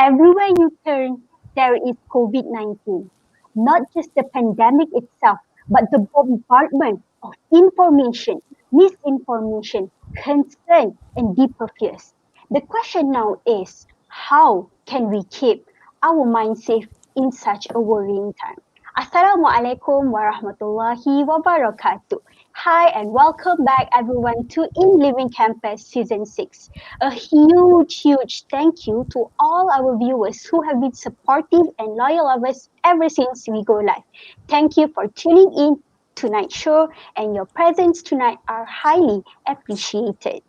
Everywhere you turn, there is COVID-19. Not just the pandemic itself, but the bombardment of information, misinformation, concern, and deeper fears. The question now is, how can we keep our mind safe in such a worrying time? Assalamualaikum warahmatullahi wabarakatuh. Hi and welcome back everyone to In Living Campus Season 6. A huge thank you to all our viewers who have been supportive and loyal of us ever since we go live. Thank you for tuning in tonight's show, and your presence tonight are highly appreciated.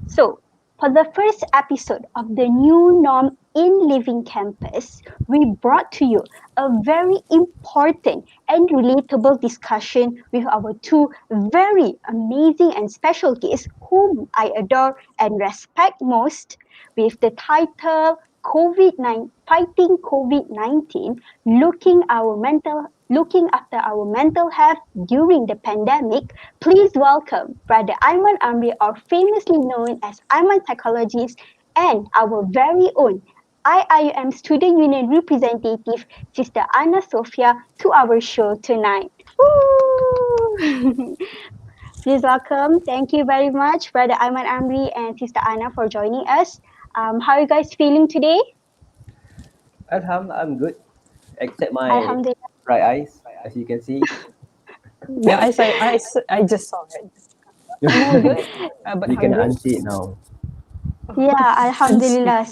So, for the first episode of the new norm in Living Campus, we brought to you a very important and relatable discussion with our two very amazing and special guests whom I adore and respect most, with the title COVID-19 Fighting COVID-19, looking after our mental health during the pandemic. Please welcome Brother Aiman Amri, or famously known as Aiman Psychologist, and our very own IIUM Student Union representative, Sister Anasofea, to our show tonight. Woo! Please welcome. Thank you very much, Brother Aiman Amri and Sister Anna, for joining us. How are you guys feeling today? I'm good, except my Alhamdulillah. right eyes, as you can see. Yeah, I just saw it. I'm all good, but You can hungry. unsee it now. Yeah, Alhamdulillah.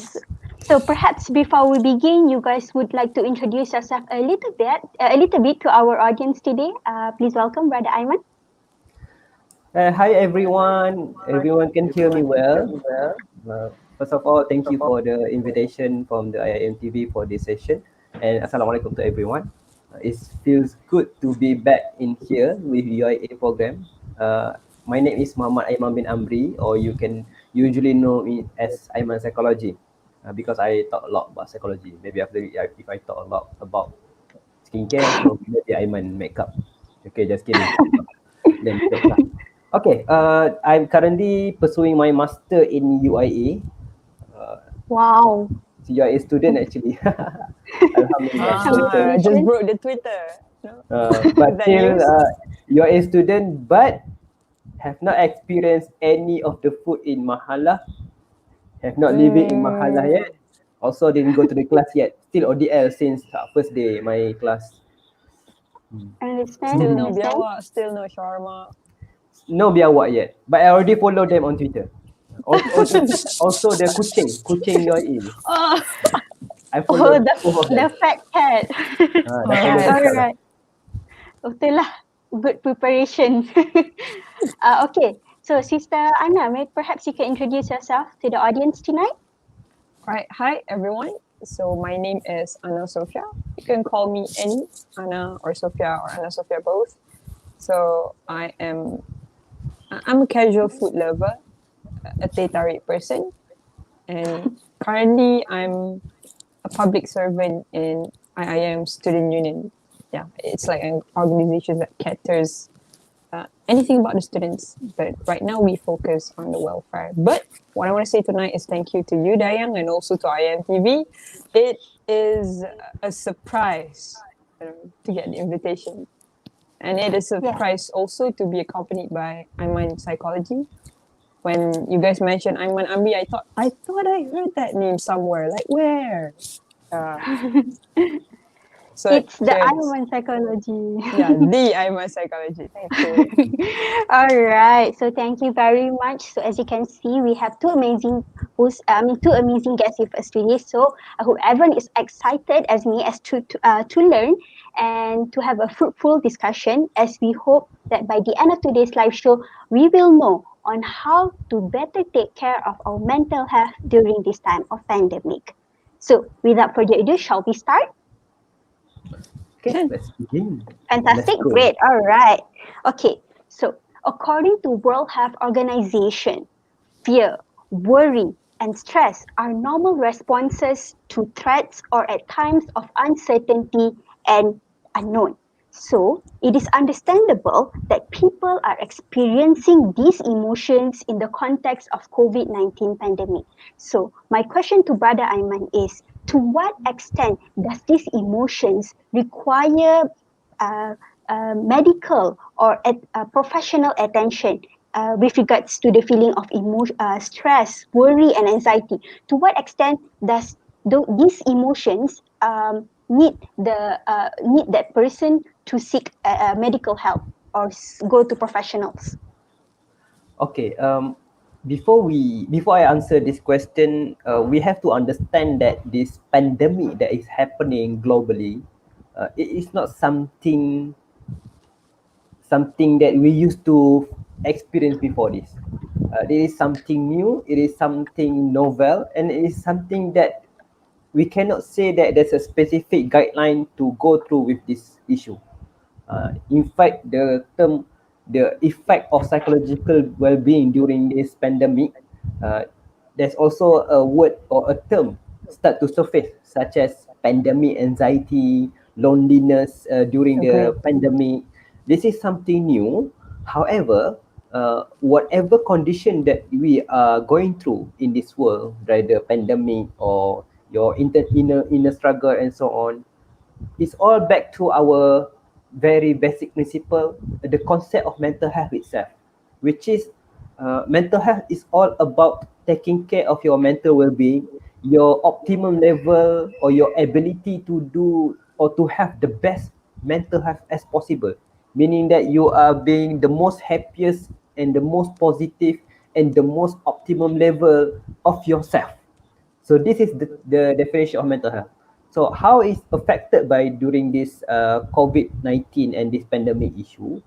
So perhaps before we begin, you guys would like to introduce yourself a little bit to our audience today. Please welcome Brother Aiman. Hi everyone. Everyone can hear me well. First of all, thank you for the invitation from the IIM TV for this session, and Assalamualaikum to everyone. It feels good to be back in here with UIA program. My name is Muhammad Aiman bin Amri, or you can usually know me as Aiman Psychology, because I talk a lot about psychology. Maybe if I talk a lot about skincare, so maybe Aiman makeup. Okay, just kidding. Then jokes lah. Okay, I'm currently pursuing my master in UIA. Wow. UIA student actually. Alhamdulillah. Just broke the Twitter. No? But That still, news? UIA student, but have not experienced any of the food in Mahalah. Have not living in Mahalah yet. Also didn't go to the class yet. Still ODL since first day my class. Understand? Still no Understand? biawak, still no shawarma. No biawak yet, but I already follow them on Twitter. Also the kucing UIA. I follow the fat cat. Alright. Betul lah. Good preparation. Okay. So, Sister Anna, perhaps you can introduce yourself to the audience tonight. Right. Hi everyone. So my name is Anasofea. You can call me any Anna or Sophia or Anasofea both. So I'm a casual food lover, a teh tarik person, and currently I'm a public servant in IIM Student Union. Yeah, it's like an organization that caters anything about the students, but right now we focus on the welfare. But what I want to say tonight is thank you to you, Dayang, and also to IIM TV. It is a surprise to get the invitation. And it is a surprise also to be accompanied by Aiman Psychology. When you guys mentioned Aiman Amri, I thought I heard that name somewhere. Like where? So it's the Aiman Psychology. Yeah, the Aiman Psychology. Thank you. All right. So thank you very much. So as you can see, we have two amazing guests with us today. So I hope everyone is excited as me as to learn and to have a fruitful discussion. As we hope that by the end of today's live show, we will know on how to better take care of our mental health during this time of pandemic. So without further ado, shall we start? Okay, let's begin. Fantastic, great, all right. Okay, so according to World Health Organization, fear, worry, and stress are normal responses to threats or at times of uncertainty and unknown. So it is understandable that people are experiencing these emotions in the context of COVID-19 pandemic. So my question to Brother Aiman is, To what extent does these emotions require uh, medical or professional attention with regards to the feeling of stress, worry, and anxiety? To what extent does these emotions need that person to seek medical help or go to professionals? Okay. Before I answer this question, we have to understand that this pandemic that is happening globally, it is not something that we used to experience before this. It is something new. It is something novel, and it is something that we cannot say that there's a specific guideline to go through with this issue. In fact, the effect of psychological well-being during this pandemic, uh, there's also a word or a term start to surface, such as pandemic anxiety, loneliness during the Agree. pandemic. This is something new. However, whatever condition that we are going through in this world, right, the pandemic or your inner struggle and so on, it's all back to our very basic principle, the concept of mental health itself, which is mental health is all about taking care of your mental well-being, your optimum level or your ability to do or to have the best mental health as possible, meaning that you are being the most happiest and the most positive and the most optimum level of yourself. So this is the definition of mental health. So how is affected by during this COVID-19 and this pandemic issue?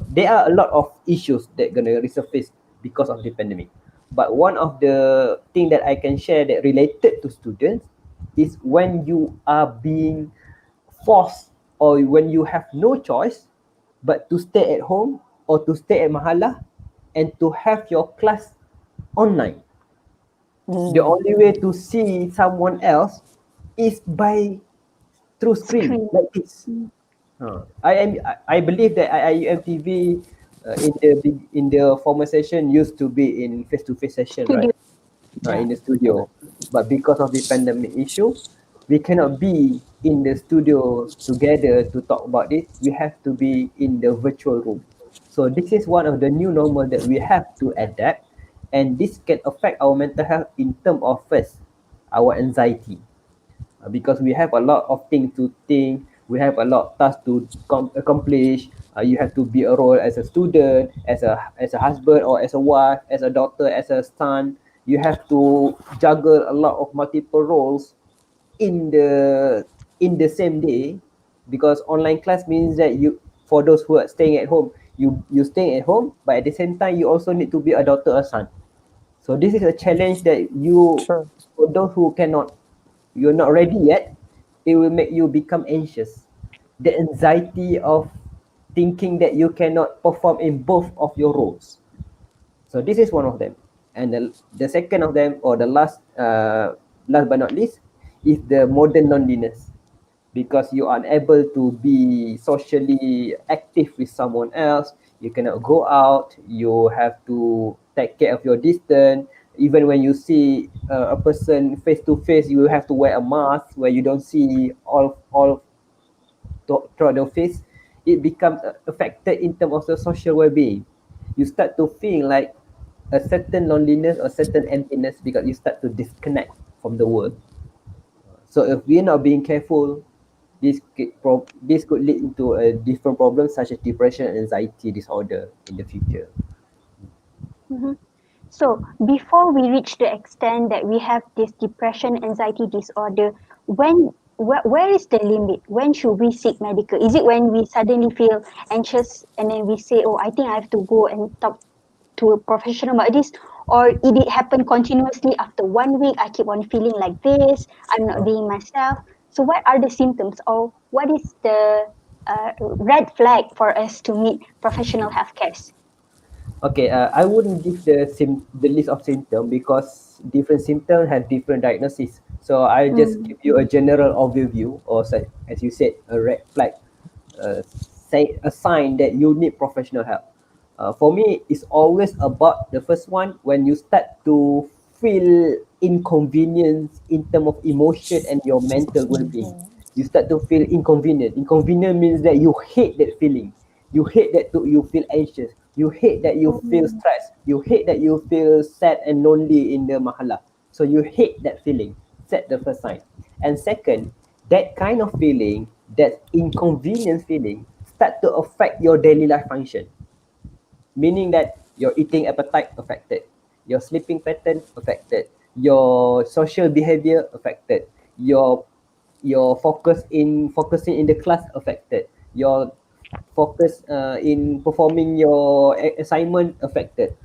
There are a lot of issues that gonna resurface because of the pandemic. But one of the thing that I can share that related to students is when you are being forced or when you have no choice but to stay at home or to stay at mahala and to have your class online. The Mm. only way to see someone else is by through screen Screen. like this. I believe that IUMTV in the former session used to be in face to face session, right? Studio. Yeah. In the studio, but because of the pandemic issue, we cannot be in the studio together to talk about this. We have to be in the virtual room. So this is one of the new normal that we have to adapt, and this can affect our mental health in term of first our anxiety, because we have a lot of things to think, we have a lot of tasks to accomplish. You have to be a role as a student, as a husband or as a wife, as a daughter, as a son. You have to juggle a lot of multiple roles in the same day, because online class means that you, for those who are staying at home, you stay at home, but at the same time you also need to be a daughter or son. So this is a challenge that you, True. for those who cannot, you're not ready yet, it will make you become anxious. The anxiety of thinking that you cannot perform in both of your roles. So this is one of them. And the second of them, or the last but not least, is the modern loneliness, because you are unable to be socially active with someone else. You cannot go out. You have to take care of your distance. Even when you see a person face to face, you have to wear a mask where you don't see all throughout the face. It becomes affected in terms of the social well-being. You start to feel like a certain loneliness or certain emptiness because you start to disconnect from the world. So if we're not being careful, this could lead into a different problems such as depression and anxiety disorder in the future. Mhm. So before we reach the extent that we have this depression, anxiety disorder, where is the limit? When should we seek medical? Is it when we suddenly feel anxious and then we say, "Oh, I think I have to go and talk to a professional about this," or did it happen continuously after 1 week? I keep on feeling like this. I'm not Uh, being myself. So what are the symptoms, or what is the red flag for us to meet professional healthcare? Okay, I wouldn't give the list of symptoms because different symptoms have different diagnosis. So I just Mm. give you a general overview, or as you said, a red flag, say a sign that you need professional help. For me, it's always about the first one when you start to feel inconvenience in terms of emotion and your mental well-being. You start to feel inconvenient. Inconvenient means that you hate that feeling. You hate that you feel anxious. You hate that you feel Mm. stressed. You hate that you feel sad and lonely in the mahala. So you hate that feeling. Set the first sign. And second, that kind of feeling, that inconvenience feeling, start to affect your daily life function, meaning that your eating appetite affected, your sleeping pattern affected, your social behavior affected, your focusing in the class affected, your focus in performing your assignment affected.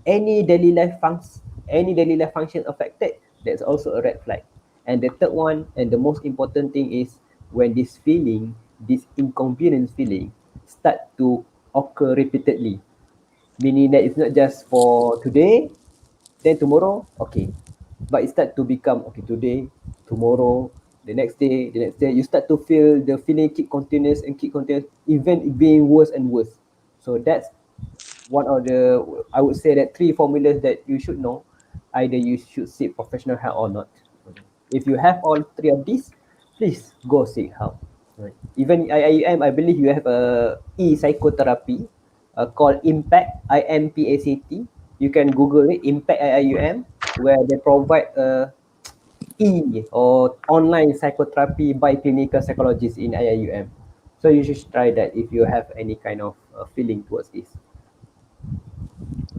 Any daily life function affected, that's also a red flag. And the third one, and the most important thing, is when this feeling, this inconvenience feeling, start to occur repeatedly, meaning that it's not just for today, then tomorrow, okay, but it start to become okay today, tomorrow, the next day. You start to feel the feeling keep continuous, even being worse and worse. So that's one of the, I would say that three formulas that you should know. Either you should seek professional help or not. If you have all three of these, please go seek help. Right. Even IIUM, I believe you have a e-psychotherapy called Impact, IMPACT. You can Google it, Impact IIUM, where they provide a or online psychotherapy by clinical psychologists in IIUM. So you should try that if you have any kind of feeling towards this.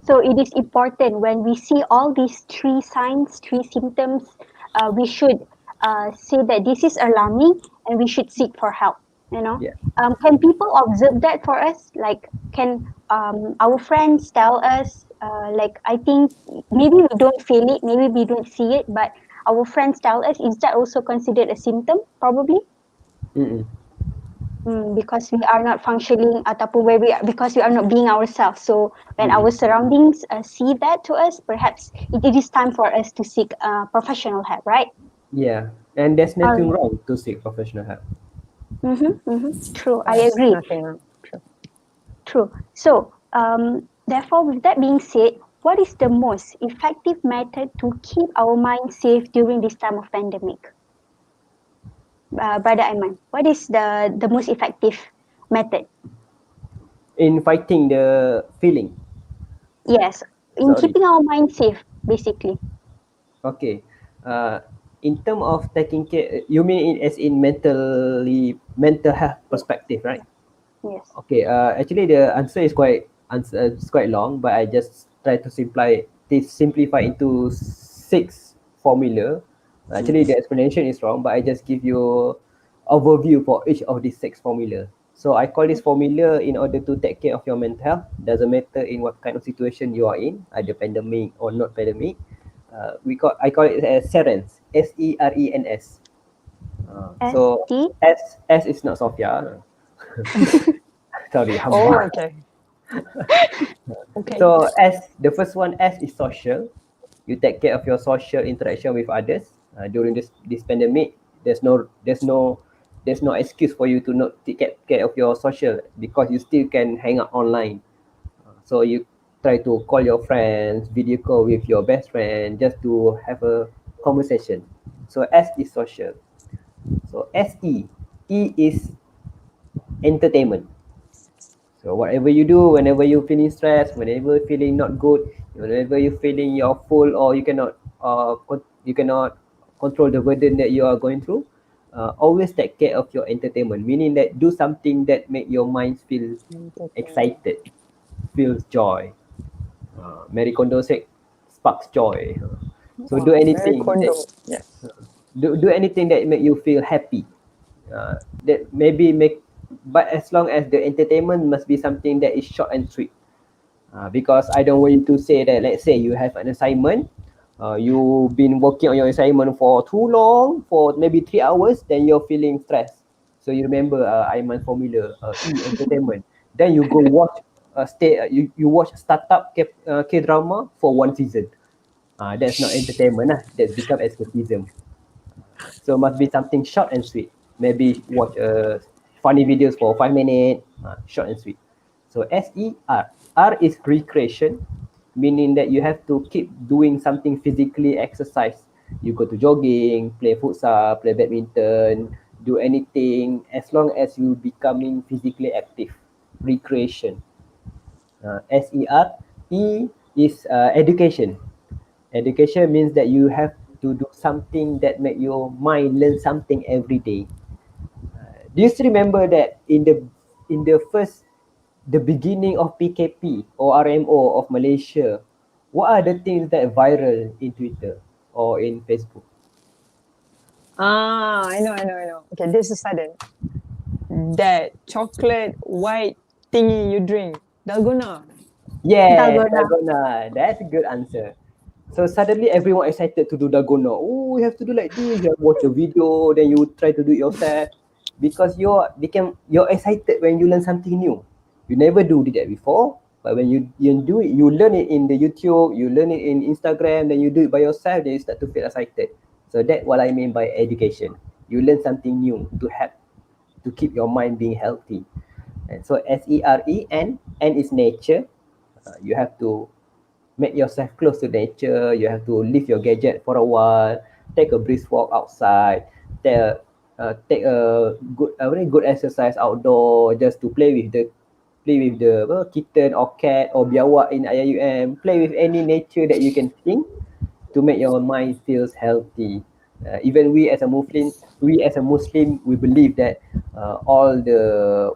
So it is important when we see all these three signs, three symptoms, we should say that this is alarming and we should seek for help. You know, Yeah. can people observe that for us? Like, can our friends tell us? Like, I think maybe we don't feel it, maybe we don't see it, but our friends tell us. Is that also considered a symptom? Probably. Mm-mm. Because we are not functioning ataupun where we are, because we are not being ourselves. So when our Mm-mm. surroundings see that to us, perhaps it is time for us to seek professional help, right? Yeah, and there's All nothing right. wrong to seek professional help. True, I Yes, agree. nothing wrong. True. True. So therefore, with that being said, what is the most effective method to keep our mind safe during this time of pandemic? Brother Aiman, what is the most effective method? In fighting the feeling. Yes, in Sorry. keeping our mind safe, basically. Okay. Uh, in term of taking care, you mean as in mental health Yeah, perspective, right? yeah, yes. Okay. Actually, the answer is quite long, but I just try to simplify into six formula. Actually, the explanation is wrong, but I just give you overview for each of these six formula. So I call this formula in order to take care of your mental health. Doesn't matter in what kind of situation you are in, either pandemic or not pandemic. I call it as serens, SERENS. S So T. S is not Sophia. Sorry, Oh, Hamma. okay. Okay. So the first one, S is social. You take care of your social interaction with others during this pandemic. There's no excuse for you to not take care of your social, because you still can hang out online. So you try to call your friends, video call with your best friend, just to have a conversation. So S is social. So E is entertainment. So whatever you do, whenever you're feeling stressed, whenever you're feeling not good, whenever you're feeling you're full, or you cannot control the burden that you are going through, always take care of your entertainment. Meaning that do something that make your mind feel Entertainment. excited, feels joy. Mary Kondo said, sparks joy. So do Wow, Mary anything that Kondo. Yes. do anything that make you feel happy. That maybe make, but as long as the entertainment must be something that is short and sweet. Because I don't want you to say that, let's say you have an assignment, you've been working on your assignment for too long, for maybe 3 hours, then you're feeling stressed. So you remember Aiman formula, entertainment. Then you go watch, you watch startup K drama for one season. That's not entertainment, that's become escapism. So must be something short and sweet. Maybe watch funny videos for 5 minutes, short and sweet. So SER. R is recreation. meaning that you have to keep doing something physically exercise. You go to jogging, play futsal, play badminton, do anything as long as you becoming physically active. Recreation. SERE is education. Education means that you have to do something that make your mind learn something every day. Do you still remember that in the first the beginning of PKP or RMO of Malaysia, what are the things that viral in Twitter or in Facebook? I know. Okay, this is sudden. That chocolate white thingy you drink, dalgona. Yes, Dalgona. Dalgona. That's a good answer. So suddenly everyone excited to do Dalgona. Oh, you have to do like this. You have to watch a video, then you try to do it yourself. Because you're excited when you learn something new. You never do that before, but when you do it, you learn it in the YouTube, you learn it in Instagram, then you do it by yourself, then you start to feel excited. So that's what I mean by education. You learn something new to help to keep your mind being healthy. And so SEREN is nature. You have to make yourself close to nature. You have to leave your gadget for a while, take a brisk walk outside, take a very good exercise outdoor just to play with the kitten or cat or biawak in IUM. Play with any nature that you can think to make your mind feels healthy. Even we as a Muslim, we believe that all the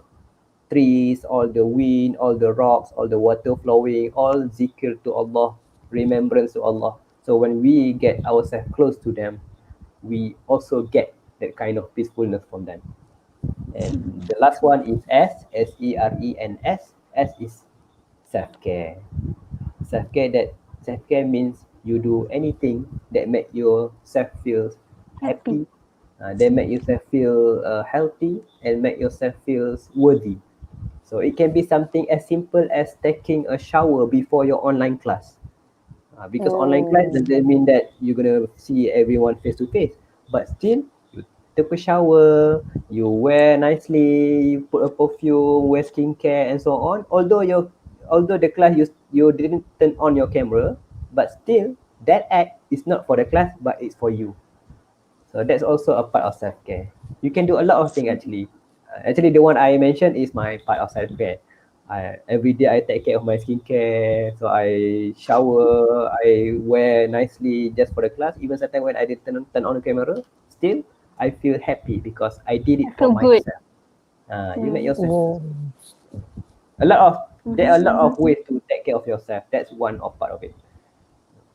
trees, all the wind, all the rocks, all the water flowing, all zikr to Allah, remembrance to Allah. So when we get ourselves close to them, we also get that kind of peacefulness from them. And the last one is SERENS. S is self-care. Self-care means you do anything that make yourself feel Happy. happy, that make yourself feel healthy, and make yourself feel worthy. So it can be something as simple as taking a shower before your online class. Because online class Oh, doesn't mean that you're gonna see everyone face to face, but still you take a shower, you wear nicely, you put a perfume, wear skincare and so on. Although the class you didn't turn on your camera, but still that act is not for the class but it's for you. So that's also a part of self care. You can do a lot of things actually. Actually, the one I mentioned is my part of self care. Every day I take care of my skincare. So I shower, I wear nicely just for the class. Even sometimes when I didn't turn on the camera, still I feel happy because I did I it for feel good. myself. You make Mm. yourself oh. a lot of there are a Mm-hmm. lot of ways to take care of yourself. That's one of part of it.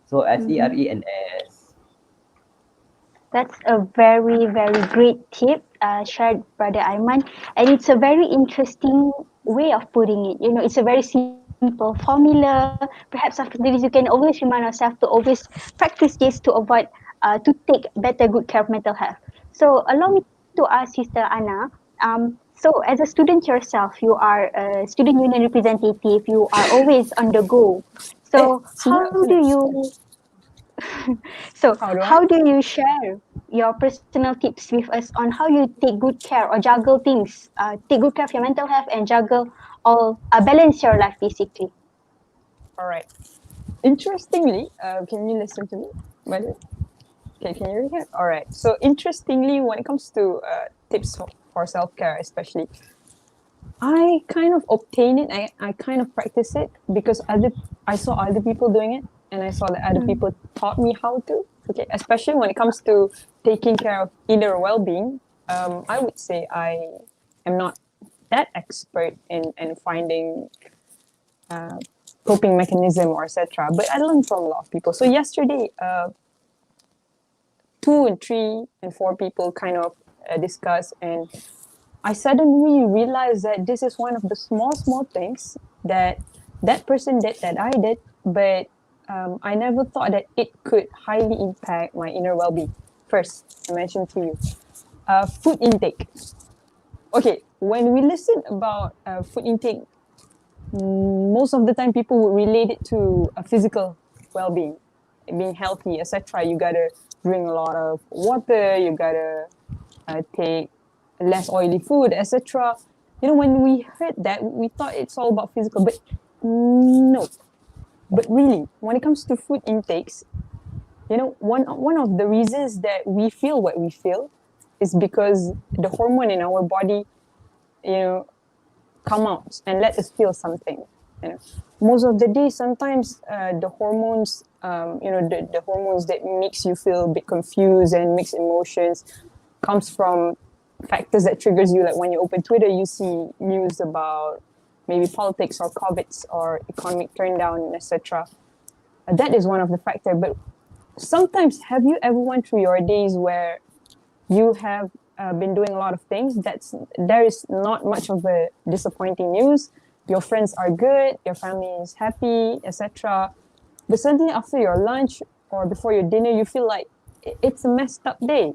So Mm-hmm. SERENS. That's a very, very great tip shared, Brother Aiman. And it's a very interesting way of putting it. You know, it's a very simple formula. Perhaps after this, you can always remind yourself to always practice this to avoid, to take better, good care of mental health. So, allow me to ask Sister Anna. So, as a student yourself, you are a student union representative, you are always on the go. So, how do Sedap. you so, How do I? how do you share your personal tips with us on how you take good care or juggle things, take good care of your mental health and juggle all, balance your life basically? All right. Interestingly, can you listen to me? By the way? Okay, can you hear? All right. So interestingly, when it comes to tips for self care, especially, I kind of obtain it. I kind of practice it because I saw other people doing it, and I saw that other Mm, people taught me how to. Okay, especially when it comes to taking care of inner well-being. I would say I am not that expert in finding uh, coping mechanism or etc. But I learned from a lot of people. So yesterday, two and three and four people kind of discuss, and I suddenly realized that this is one of the small things that that person did that I did, but I never thought that it could highly impact my inner well-being. First, I mentioned to you, food intake. Okay, when we listen about food intake, most of the time people would relate it to a physical well-being, being healthy, etc. You gotta drink a lot of water. You gotta take less oily food, etc. You know, when we heard that, we thought it's all about physical, but no. But really, when it comes to food intakes, one of the reasons that we feel what we feel is because the hormone in our body, you know, come out and let us feel something. Most of the day, sometimes the hormones, the hormones that makes you feel a bit confused and mixed emotions comes from factors that triggers you. Like when you open Twitter, you see news about maybe politics or COVID or economic turndown, etc. That is one of the factors. But sometimes, have you ever went through your days where you have been doing a lot of things there is not much of a disappointing news, your friends are good, your family is happy, etc., but suddenly after your lunch or before your dinner you feel like it's a messed up day?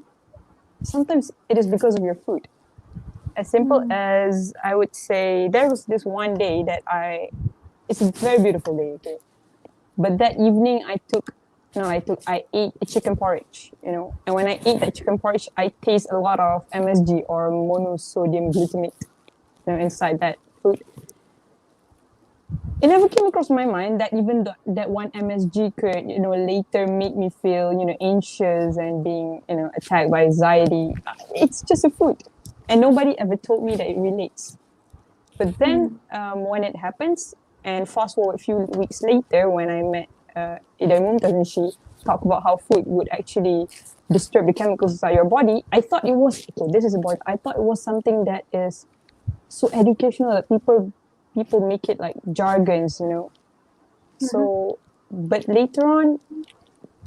Sometimes it is because of your food. As simple as, I would say, there was this one day that it's a very beautiful day, okay, but that evening I ate a chicken porridge, and when I ate that chicken porridge, I taste a lot of MSG or monosodium glutamate, inside that food. It never came across my mind that even that one MSG could, later make me feel, anxious and being, attacked by anxiety. It's just a food, and nobody ever told me that it relates. But then, when it happens, and fast forward a few weeks later, when I met Aiman, and she talked about how food would actually disturb the chemicals inside your body, I thought it was, okay, this is important. I thought it was something that is so educational that people make it like jargons, So, but later on,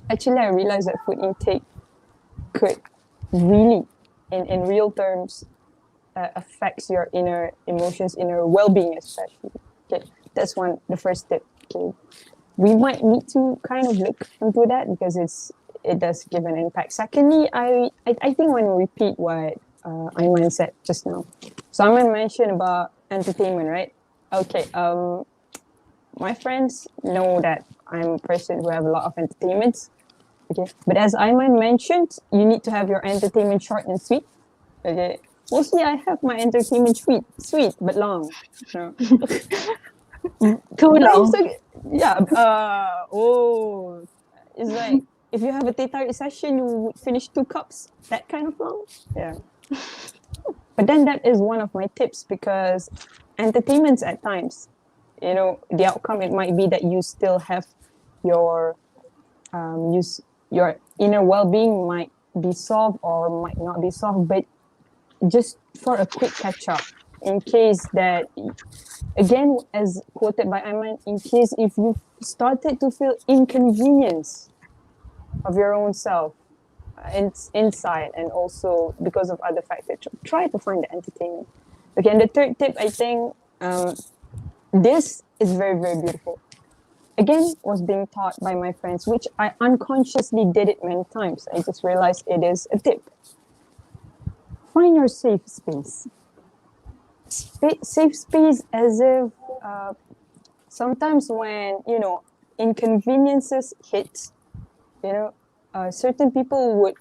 actually, I realized that food intake could really, in real terms, affects your inner emotions, inner well-being, especially. Okay, that's the first tip. Okay, we might need to kind of look into that because it does give an impact. Secondly, I think when we repeat what Aiman said just now. So Aiman mentioned about entertainment, right? Okay, my friends know that I'm a person who have a lot of entertainments. Okay, but as Aiman mentioned, you need to have your entertainment short and sweet. Okay, mostly I have my entertainment sweet but long. You Too but long. yeah. It's like if you have a data session, you would finish 2 cups. That kind of long. Yeah. But then that is one of my tips because entertainments at times, the outcome it might be that you still have your your inner well-being might be solved or might not be solved, but just for a quick catch up in case that, again, as quoted by Aiman, in case if you started to feel inconvenience of your own self inside and also because of other factors, try to find the entertainment. Okay, and the third tip, I think, this is very, very beautiful. Again, was being taught by my friends, which I unconsciously did it many times. I just realized it is a tip. Find your safe space. Safe space, as if sometimes when, inconveniences hit, certain people would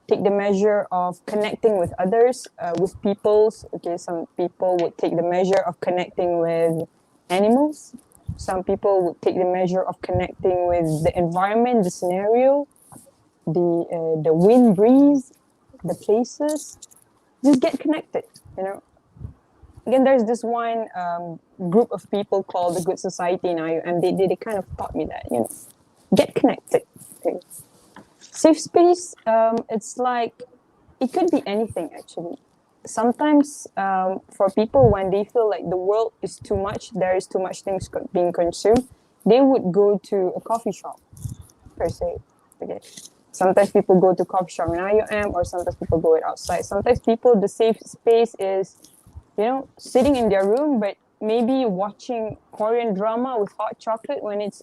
take the measure of connecting with others, with peoples. Okay, some people would take the measure of connecting with animals. Some people would take the measure of connecting with the environment, the scenario, the wind, breeze, the places. Just get connected, Again, there's this one group of people called the Good Society now, and they kind of taught me that, get connected. Okay. Safe space, it's like, it could be anything actually. Sometimes for people, when they feel like the world is too much, there is too much things being consumed, they would go to a coffee shop, per se. Okay. Sometimes people go to coffee shop in IUM, or sometimes people go outside. Sometimes people, the safe space is, sitting in their room, but maybe watching Korean drama with hot chocolate when it's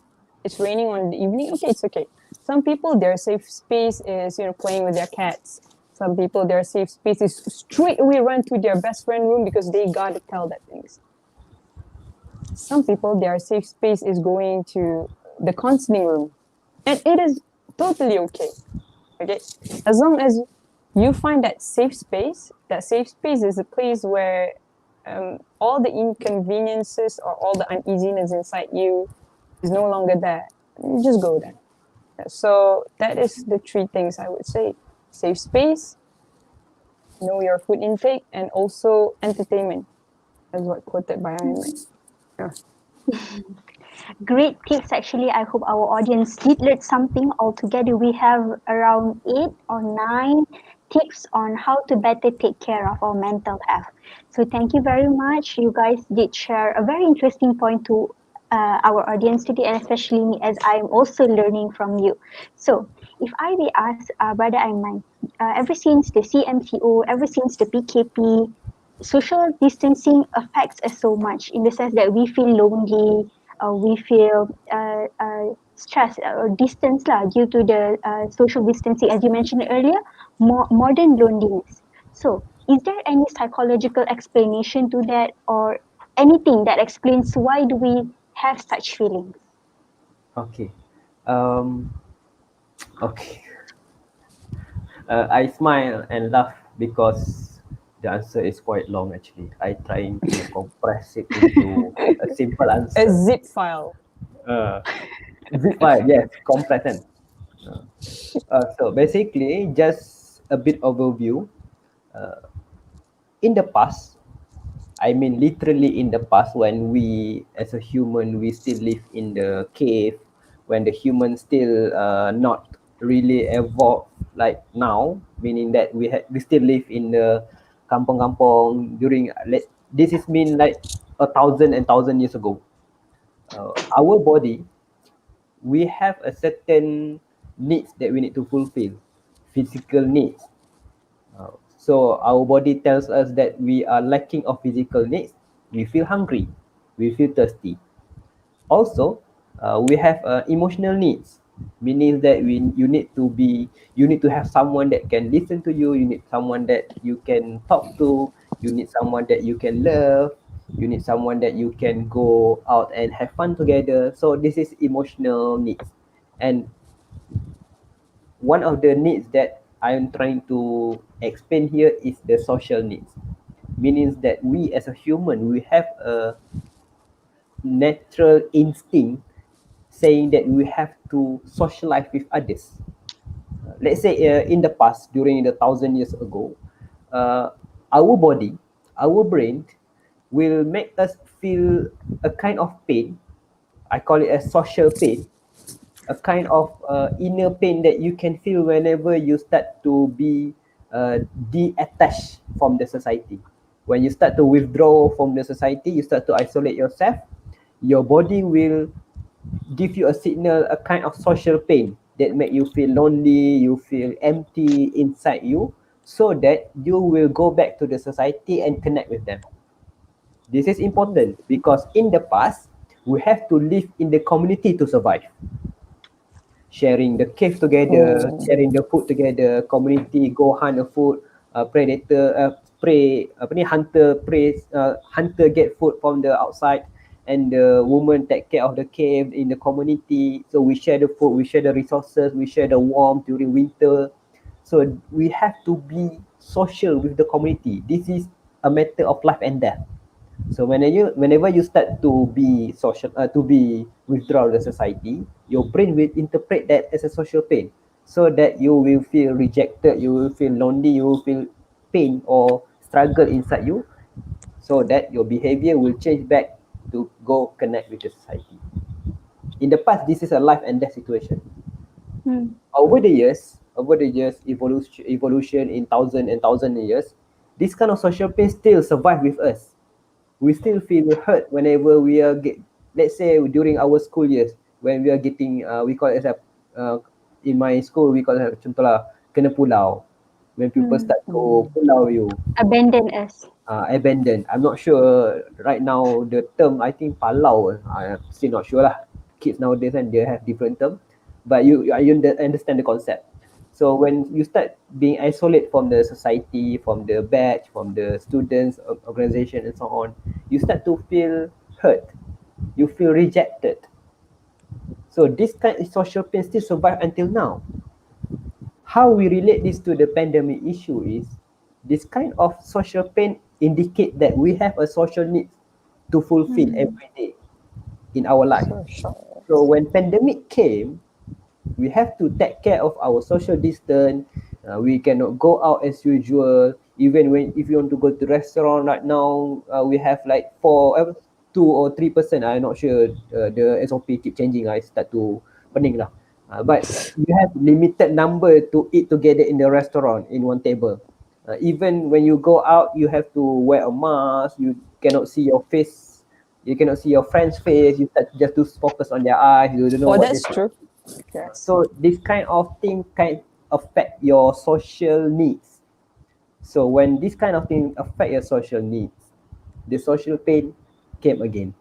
raining on the evening. Okay, it's okay. Some people, their safe space is, playing with their cats. Some people, their safe space is straight away run to their best friend room because they gotta tell that things. Some people, their safe space is going to the counseling room, and it is totally okay. Okay, as long as you find that safe space is a place where all the inconveniences or all the uneasiness inside you is no longer there, you just go there. So that is the three things I would say: safe space, know your food intake, and also entertainment, as what quoted by Aiman. Yeah. Great tips. Actually, I hope our audience did learn something. Altogether, we have around 8 or 9 tips on how to better take care of our mental health. So, thank you very much. You guys did share a very interesting point to our audience today, and especially me, as I am also learning from you. So, if I may ask, Brother Aiman, ever since the CMCO, ever since the PKP, social distancing affects us so much in the sense that we feel lonely, we feel stress or distance lah, due to the social distancing, as you mentioned earlier, more than loneliness. So, is there any psychological explanation to that, or anything that explains why do we have such feelings? Okay. Um, okay. I smile and laugh because the answer is quite long actually. I trying to compress it into a simple A answer. zip file. Uh, Zip file, yes, compress kan. Uh, so basically, just a bit overview. Uh, in the past, I mean literally in the past, when we as a human we still live in the cave, when the human still not really evolved like now, meaning that we still live in the kampong-kampong during this is mean like 1,000 years ago. Our body, we have a certain needs that we need to fulfill, physical needs. So our body tells us that we are lacking of physical needs. We feel hungry, we feel thirsty. Also, we have emotional needs, meaning that you need to have someone that can listen to you. You need someone that you can talk to. You need someone that you can love. You need someone that you can go out and have fun together. So this is emotional needs, and one of the needs that I am trying to explain here is the social needs. Meaning that we as a human, we have a natural instinct saying that we have to socialize with others. Let's say in the past, during the 1,000 years ago, uh, our body, our brain will make us feel a kind of pain. I call it a social pain, a kind of inner pain that you can feel whenever you start to be detached from the society. When you start to withdraw from the society, you start to isolate yourself, your body will give you a signal, a kind of social pain that make you feel lonely, you feel empty inside you, so that you will go back to the society and connect with them. This is important because in the past, we have to live in the community to survive. Sharing the cave together, Oh. sharing the food together, community go hunt a food, predator, prey, apa ni, hunter, prey, hunter get food from the outside, and the woman take care of the cave in the community. So we share the food, we share the resources, we share the warmth during winter. So we have to be social with the community. This is a matter of life and death. So whenever you start to be social, to be withdraw the society, your brain will interpret that as a social pain, so that you will feel rejected, you will feel lonely, you will feel pain or struggle inside you, so that your behavior will change back to go connect with the society. In the past, this is a life and death situation. Hmm. Over the years, evolution in thousand years, this kind of social pain still survive with us. We still feel hurt whenever we are let's say during our school years, when we are getting we call it as a uh, in my school we call it contohlah kena pulau, when people Hmm. start to pulau you, Abandon us. abandoned. I'm not sure right now the term, I think palau, I'm still not sure lah. Kids nowadays and they have different term, but you understand the concept. So when you start being isolated from the society, from the batch, from the students, organization and so on, you start to feel hurt. You feel rejected. So this kind of social pain still survive until now. How we relate this to the pandemic issue is this kind of social pain indicate that we have a social need to fulfill Hmm. every day in our life. Social. So when pandemic came, we have to take care of our social distance. We cannot go out as usual. Even when if you want to go to restaurant right now, we have like 2 or 3%. I'm not sure. The SOP keep changing. I start to pening lah. But you have limited number to eat together in the restaurant in one table. Even when you go out, you have to wear a mask. You cannot see your face. You cannot see your friend's face. You start just to focus on their eyes. You don't know Oh, what that's they. true. Yes. So this kind of thing can affect your social needs. So when this kind of thing affect your social needs, the social pain came again.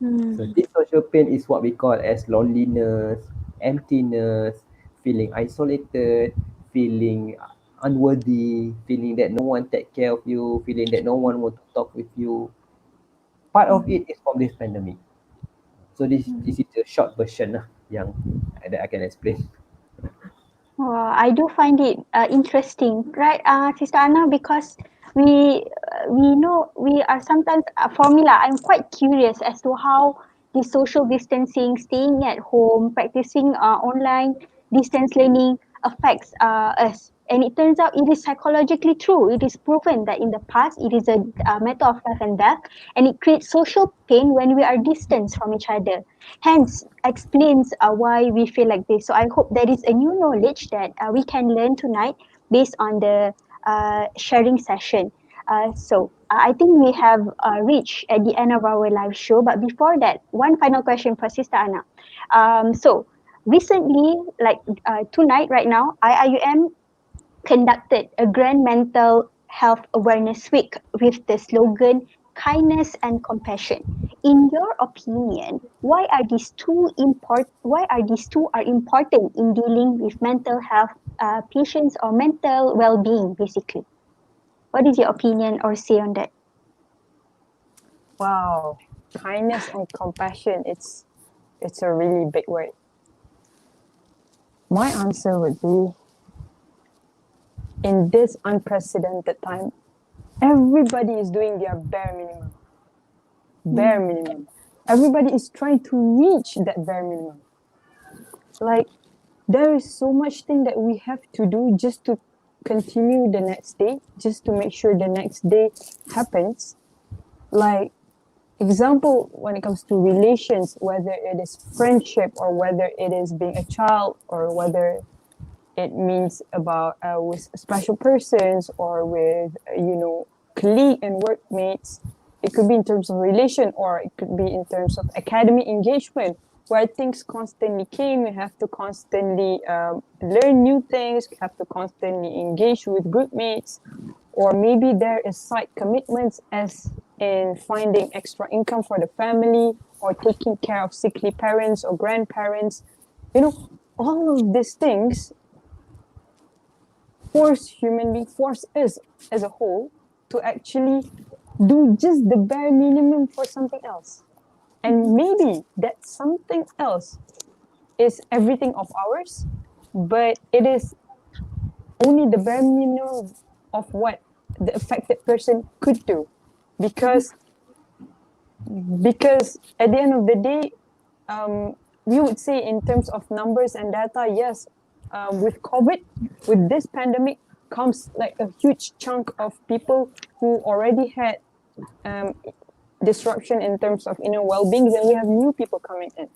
So this social pain is what we call as loneliness, emptiness, feeling isolated, feeling unworthy, feeling that no one take care of you, feeling that no one want to talk with you. Part of it is from this pandemic. So this is a short version lah yang that I can explain. I do find it interesting, right, Sister Anna, because we know we are sometimes for me lah, I'm quite curious as to how the social distancing, staying at home, practicing online distance learning affects us. And it turns out it is psychologically true. It is proven that in the past it is a matter of life and death, and it creates social pain when we are distant from each other. Hence, explains why we feel like this. So I hope there is a new knowledge that we can learn tonight based on the sharing session. I think we have reached at the end of our live show. But before that, one final question for Sister Anna. So recently, like tonight, right now, IIUM conducted a Grand Mental Health Awareness Week with the slogan kindness and compassion. In your opinion, why are these two are important in dealing with mental health patients or mental well-being basically? What is your opinion or say on that? Wow, kindness and compassion. It's a really big word. My answer would be, in this unprecedented time, everybody is doing their bare minimum. Bare minimum. Everybody is trying to reach that bare minimum. Like, there is so much thing that we have to do just to continue the next day, just to make sure the next day happens. Like, example, when it comes to relations, whether it is friendship or whether it is being a child or whether it means about with special persons or with colleague and workmates. It could be in terms of relation or it could be in terms of academic engagement, where things constantly came. You have to constantly learn new things. You have to constantly engage with group mates, or maybe there is side commitments as in finding extra income for the family or taking care of sickly parents or grandparents. All of these things force us as a whole to actually do just the bare minimum for something else. And maybe that something else is everything of ours, but it is only the bare minimum of what the affected person could do. Because at the end of the day, we would say in terms of numbers and data, yes, with COVID, with this pandemic, comes like a huge chunk of people who already had disruption in terms of inner well-being. Then we have new people coming in,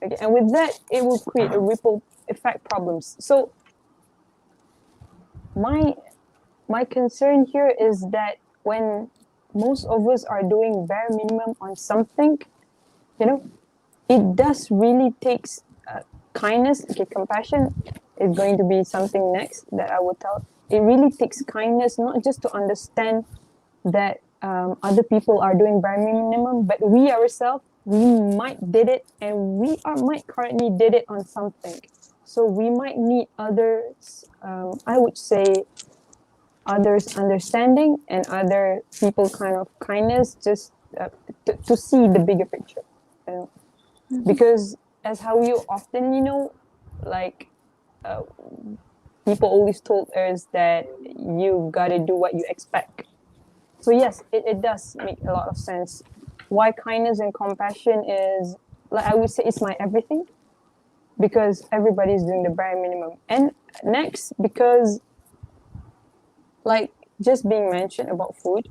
okay? And with that, it will create a ripple effect problems. So my concern here is that when most of us are doing bare minimum on something, it does really takes kindness. Okay, compassion is going to be something next that I will tell. It really takes kindness, not just to understand that other people are doing bare minimum, but we ourselves, we might did it, and might currently did it on something. So we might need others, I would say, others understanding and other people kind of kindness, just to see the bigger picture. Because as how you often, like people always told us that you gotta do what you expect. So yes, it does make a lot of sense. Why kindness and compassion is like I would say it's my everything, because everybody's doing the bare minimum. And next, because like just being mentioned about food,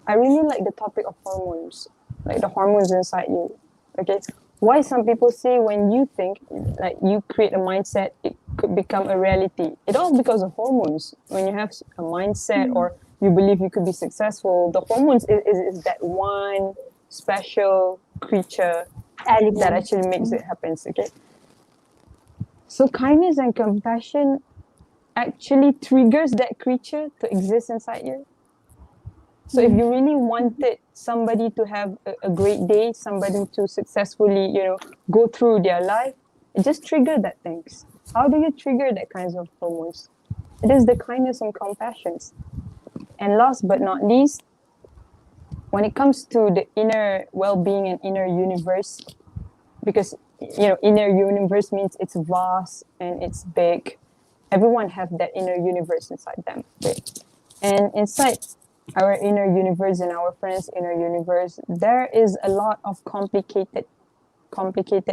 I really like the topic of hormones, like the hormones inside you. Okay, why some people say when you think, like you create a mindset, it could become a reality. It all because of hormones. When you have a mindset or you believe you could be successful, the hormones is that one special creature that Element. actually makes it happen. Okay, so kindness and compassion actually triggers that creature to exist inside you. So if you really wanted somebody to have a great day, somebody to successfully, go through their life, just trigger that things. How do you trigger that kinds of hormones? It is the kindness and compassion. And last but not least, when it comes to the inner well-being and inner universe, because inner universe means it's vast and it's big. Everyone have that inner universe inside them, right? And inside our inner universe and our friends' inner universe, there is a lot of complicated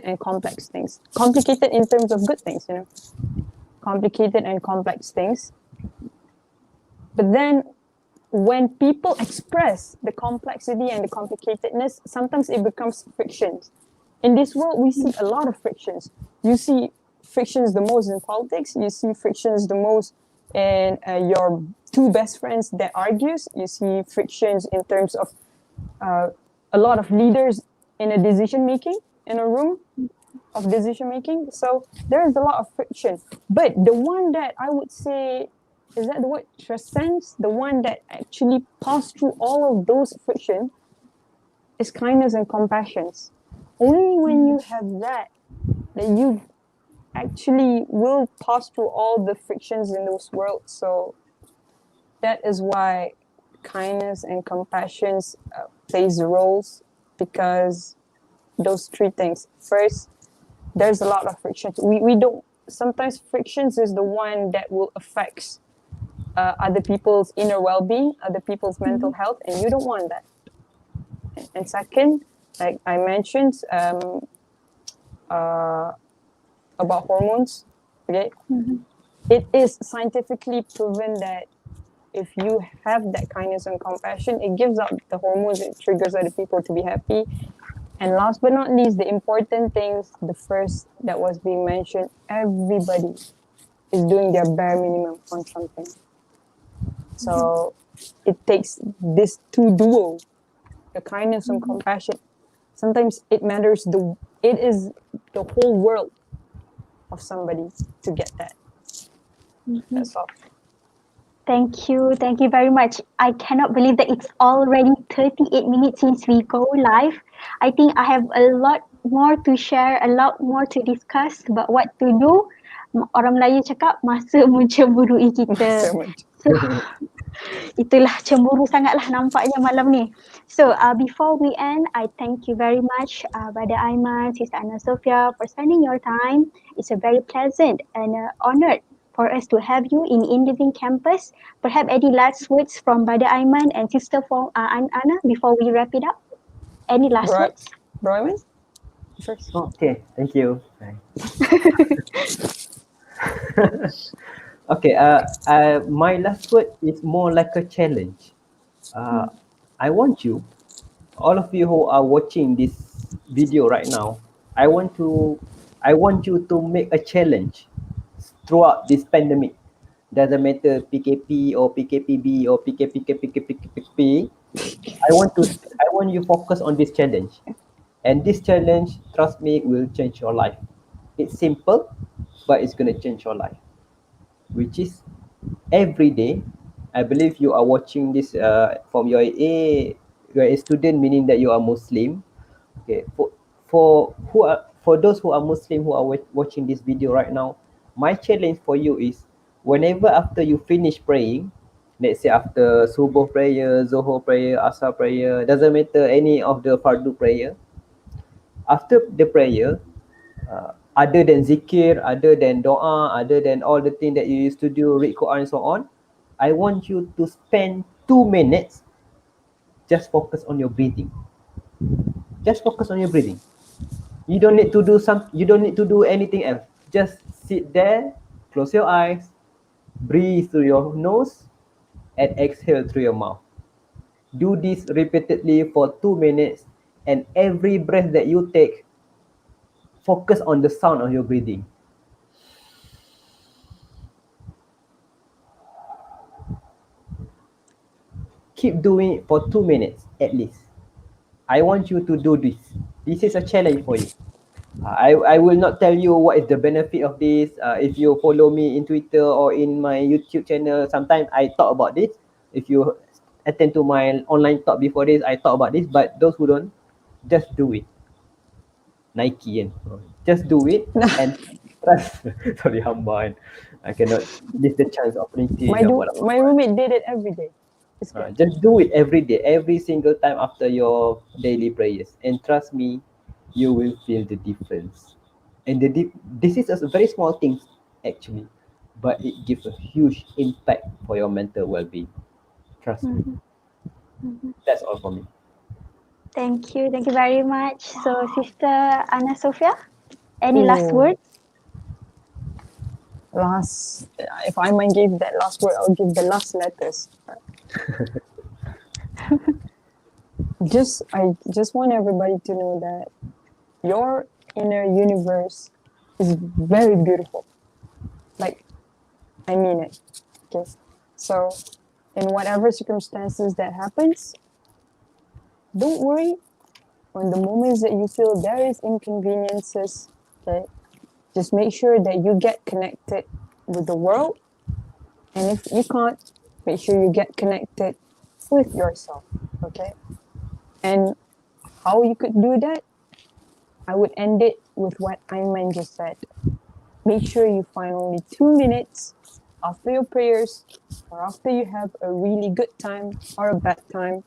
and complex things. Complicated in terms of good things, complicated and complex things. But then when people express the complexity and the complicatedness, sometimes it becomes friction. In this world, we see a lot of frictions. You see frictions the most in politics. You see frictions the most in your two best friends that argues. You see frictions in terms of a lot of leaders in a decision making, in a room of decision making. So there is a lot of friction. But the one that I would say, is that the word, transcends, the one that actually pass through all of those friction, is kindness and compassion. Only when you have that you actually will pass through all the frictions in those worlds. So that is why kindness and compassion plays roles, because those three things. First, there's a lot of frictions. We don't, sometimes frictions is the one that will affect other people's inner well-being, other people's mental health, and you don't want that. And second, like I mentioned, about hormones, okay? It is scientifically proven that if you have that kindness and compassion, it gives out the hormones, it triggers other people to be happy. And last but not least, the important things, the first that was being mentioned, everybody is doing their bare minimum on something. So it takes this two duo, the kindness and compassion. Sometimes it matters, it is the whole world of somebody to get that. That's all. Thank you. Thank you very much. I cannot believe that it's already 38 minutes since we go live. I think I have a lot more to share, a lot more to discuss about what to do. Orang Melayu cakap, masa mencemburui kita. So, itulah cemburu sangatlah nampaknya malam ni. So before we end, I thank you very much Brother Aiman, Sister Anasofea for spending your time. It's a very pleasant and honored for us to have you in Living Campus. Perhaps any last words from Brother Aiman and Sister Anna before we wrap it up? Any last words? Bro Aiman? First. Okay, thank you. Okay, my last word is more like a challenge. I want you, all of you who are watching this video right now, I want you to make a challenge throughout this pandemic. Doesn't matter PKP or PKPB or PKP. I want you focus on this challenge. And this challenge, trust me, will change your life. It's simple, but it's gonna change your life. Which is every day. I believe you are watching this from you're a student, meaning that you are Muslim. Okay, for those who are Muslim who are watching this video right now, my challenge for you is whenever after you finish praying, let's say after subuh prayer, zuhur prayer, asar prayer, doesn't matter any of the fardu prayer, after the prayer, other than zikir, other than doa, other than all the things that you used to do, read Quran and so on, I want you to spend 2 minutes just focus on your breathing. Just focus on your breathing. You don't need to do anything else. Just sit there, close your eyes, breathe through your nose, and exhale through your mouth. Do this repeatedly for 2 minutes, and every breath that you take, focus on the sound of your breathing. Keep doing it for 2 minutes at least. I want you to do this. This is a challenge for you. I will not tell you what is the benefit of this. If you follow me in Twitter or in my YouTube channel, sometimes I talk about this. If you attend to my online talk before this, I talk about this. But those who don't, just do it. Nike kan. Just do it and trust. Sorry, hamba kan. I cannot miss the chance of preaching. My roommate did it every day. Just do it every day, every single time after your daily prayers. And trust me, you will feel the difference. And this is a very small thing actually, but it gives a huge impact for your mental well-being. Trust me. That's all for me. Thank you very much. So, Sister Anasofea, any last words? If Aiman gave that last word, I'll give the last letters. I just want everybody to know that your inner universe is very beautiful. Like, I mean it. Okay. So, in whatever circumstances that happens, don't worry. On the moments that you feel there is inconveniences, okay, just make sure that you get connected with the world. And if you can't, make sure you get connected with yourself, okay? And how you could do that, I would end it with what Aiman just said. Make sure you find only 2 minutes after your prayers or after you have a really good time or a bad time.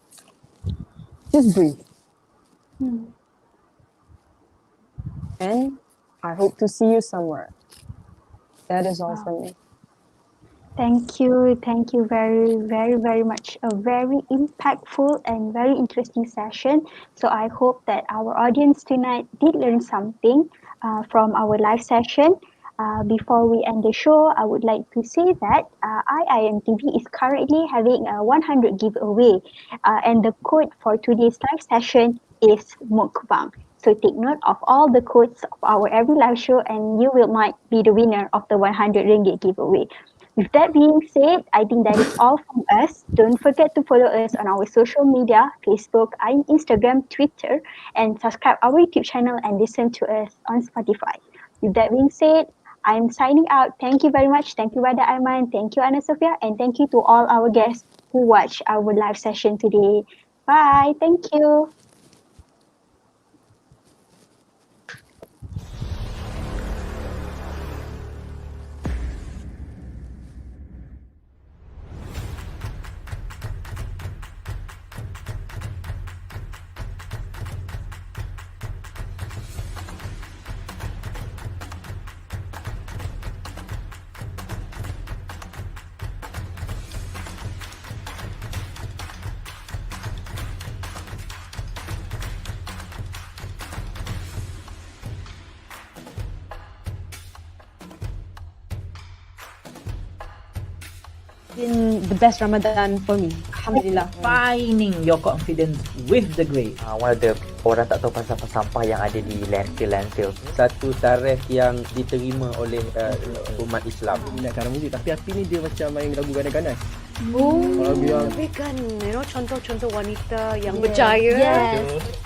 Just breathe. And I hope to see you somewhere. That is all from me. Thank you very much. A very impactful and very interesting session. So I hope that our audience tonight did learn something from our live session. Before we end the show, I would like to say that IIMTV is currently having a 100 giveaway, and the code for today's live session is mukbang. So take note of all the codes of our every live show, and you will might be the winner of the 100 ringgit giveaway. With that being said, I think that is all from us. Don't forget to follow us on our social media, Facebook, Instagram, Twitter, and subscribe our YouTube channel and listen to us on Spotify. With that being said, I'm signing out. Thank you very much. Thank you, Brother Aiman. Thank you, Anasofea. And thank you to all our guests who watched our live session today. Bye. Thank you. Been the best Ramadan for me. Alhamdulillah. Finding your confidence with the grade. One of the orang tak tahu pasal sampah yang ada di landfill. Satu tarikh yang diterima oleh umat Islam. Minat karam muzik, tapi api ni dia macam main lagu ganas-ganas. Tapi kan, contoh-contoh wanita yang berjaya. Yes.